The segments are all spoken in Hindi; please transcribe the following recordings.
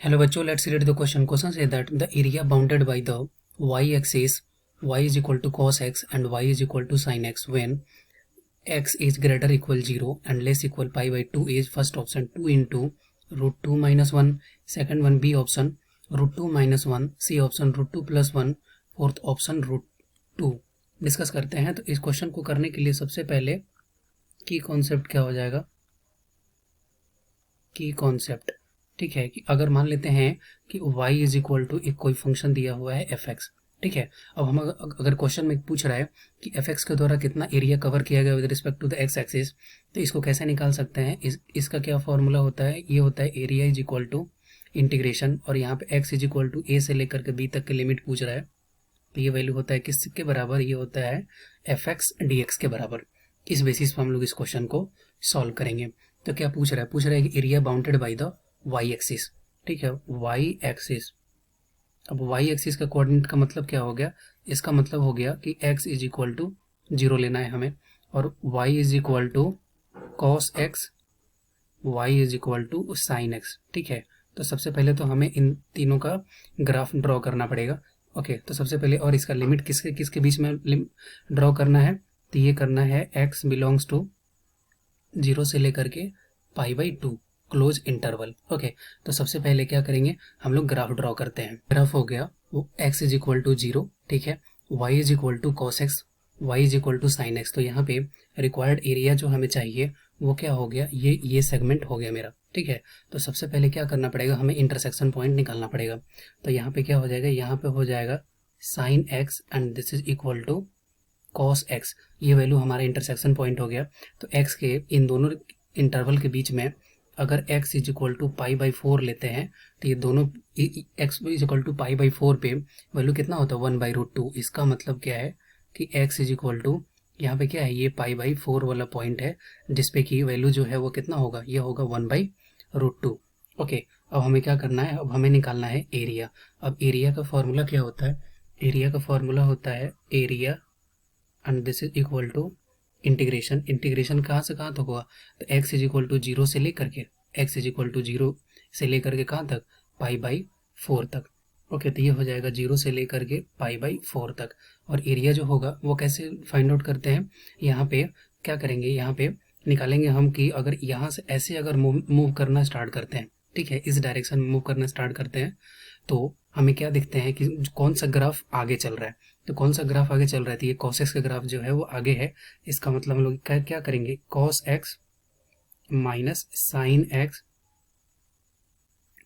Hello बच्चों, let's read the question. Question says that the area bounded by the y-axis y is equal to cos x and y is equal to sin x when x is greater equal 0 and less equal pi by 2 is first option 2 into root 2 minus 1, second one B option root 2 minus 1, C option root 2 plus 1, fourth option root 2 discuss करते हैं। तो इस क्वेश्चन को करने के लिए सबसे पहले की कॉन्सेप्ट क्या हो जाएगा, की कॉन्सेप्ट, ठीक है, कि अगर मान लेते हैं कि y इज इक्वल टू एक कोई फंक्शन दिया हुआ है fx, ठीक है। अब हम अगर क्वेश्चन में पूछ रहा है कि fx के द्वारा कितना एरिया कवर किया गया with respect to the x axis, तो इसको कैसे निकाल सकते हैं। इसका क्या फॉर्मूला होता है, ये होता है area is equal to integration, और यहाँ पे x is equal to a से लेकर के b तक के लिमिट पूछ रहा है, तो ये वैल्यू होता है किसके बराबर, ये होता है fx dx के बराबर। इस बेसिस पर हम लोग इस क्वेश्चन को सॉल्व करेंगे। तो क्या पूछ रहा है, पूछ रहा है कि area bounded by the y axis, ठीक है, वाई एक्सिस। अब वाई एक्सिस का कोऑर्डिनेट का मतलब क्या हो गया, इसका मतलब हो गया कि x इज इक्वल टू 0 लेना है हमें, और y is equal to cos x, y is equal to sine x, ठीक है। तो सबसे पहले तो हमें इन तीनों का ग्राफ ड्रॉ करना पड़ेगा। ओके, तो सबसे पहले, और इसका लिमिट किसके किसके बीच में ड्रॉ करना है, तो ये करना है x बिलोंग्स टू 0 से लेकर के pi by 2 close interval. Okay, तो सबसे पहले क्या करेंगे, हम लोग ग्राफ ड्रॉ करते हैं। ग्राफ हो गया वो x इज इक्वल टू 0, ठीक है, y is equal to cos x, y is equal to sine x. तो यहाँ पे रिक्वायर्ड एरिया जो हमें चाहिए वो क्या हो गया, ये सेगमेंट हो गया मेरा, ठीक है। तो सबसे पहले क्या करना पड़ेगा, हमें इंटरसेक्शन पॉइंट निकालना पड़ेगा। तो यहाँ पे क्या हो जाएगा, यहाँ पे हो जाएगा sine x and this is equal to cos x, ये वैल्यू हमारा इंटरसेक्शन पॉइंट हो गया। तो x के इन दोनों इंटरवल के बीच में अगर x is equal to pi by 4 लेते हैं, तो ये दोनों x is equal to pi by 4 पे वैल्यू कितना होता है 1 बाई रूट 2। इसका मतलब क्या है कि x इज इक्वल टू, यहाँ पे क्या है, ये पाई बाई 4 वाला पॉइंट है जिसपे की वैल्यू जो है वो कितना होगा, ये होगा 1 बाई रूट 2। ओके, अब हमें क्या करना है, अब हमें निकालना है एरिया। अब एरिया का फॉर्मूला क्या होता है, एरिया का फॉर्मूला होता है area and this is equal to integration. Integration कहाँ से कहाँ तक होगा, तो x इज इक्वल टू 0 से लेकर के, x इज इक्वल टू 0 से लेकर के कहाँ तक, पाई बाई 4 तक। ओके, तो ये हो जाएगा 0 से लेकर के पाई बाई 4 तक। और एरिया जो होगा वो कैसे फाइंड आउट करते हैं, यहाँ पे क्या करेंगे, यहाँ पे निकालेंगे हम कि अगर यहाँ से ऐसे अगर मूव करना स्टार्ट करते हैं, ठीक है, इस डायरेक्शन में मूव करना स्टार्ट करते हैं, तो हमें क्या दिखते हैं कि कौन सा ग्राफ आगे चल रहा है। तो कौन सा ग्राफ आगे चल रहा है, तो ये कॉस एक्स का ग्राफ जो है वो आगे है। इसका मतलब हम लोग क्या करेंगे, cos x minus sine x,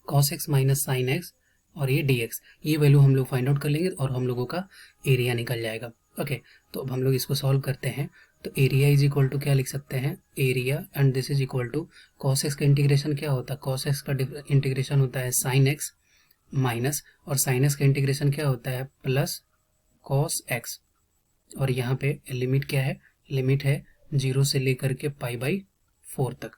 cos x minus sine x, और ये डी एक्स, ये वैल्यू हम लोग फाइंड आउट कर लेंगे और हम लोगों का एरिया निकल जाएगा। ओके, तो अब हम लोग इसको सॉल्व करते हैं। तो एरिया इज इक्वल टू क्या लिख सकते हैं, area and this is equal to cos x का इंटीग्रेशन क्या होता है, कॉस एक्स का इंटीग्रेशन होता है साइन एक्स माइनस, और साइन एक्स का इंटीग्रेशन क्या होता है प्लस कॉस एक्स, और यहाँ पे लिमिट क्या है, लिमिट है 0 से लेकर के पाई बाई 4 तक।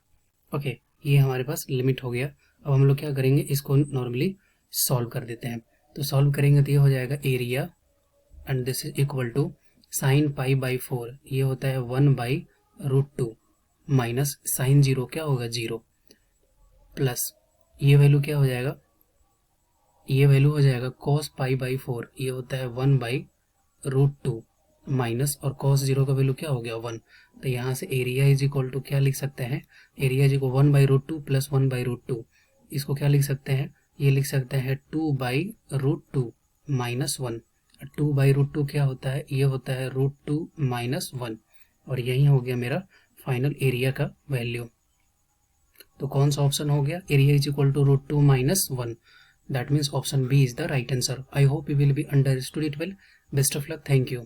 ओके, ये हमारे पास लिमिट हो गया। अब हम लोग क्या करेंगे, इसको नॉर्मली सॉल्व कर देते हैं। तो सॉल्व करेंगे तो ये हो जाएगा area and this is equal to sine pi by 4, ये होता है 1 बाई रूट 2 माइनस साइन 0 क्या होगा 0, प्लस ये वैल्यू क्या हो जाएगा, ये वैल्यू हो जाएगा कॉस पाई बाई 4, ये होता है 1 बाई रूट 2 माइनस, और कॉस 0 का वैल्यू क्या हो गया 1। तो यहाँ से एरिया इज इक्वल टू क्या लिख सकते हैं, area is equal 1 by root 2 plus 1 by root 2, इसको क्या लिख सकते हैं, ये लिख सकते हैं 2 by root 2 minus 1। 2 by root 2 क्या होता है, ये होता है रूट 2 माइनस 1, और यही हो गया मेरा फाइनल एरिया का वैल्यू। तो कौन सा ऑप्शन हो गया, area is equal to root 2 minus 1। That means option B is the right answer. I hope you will be understood it well. Best of luck. Thank you.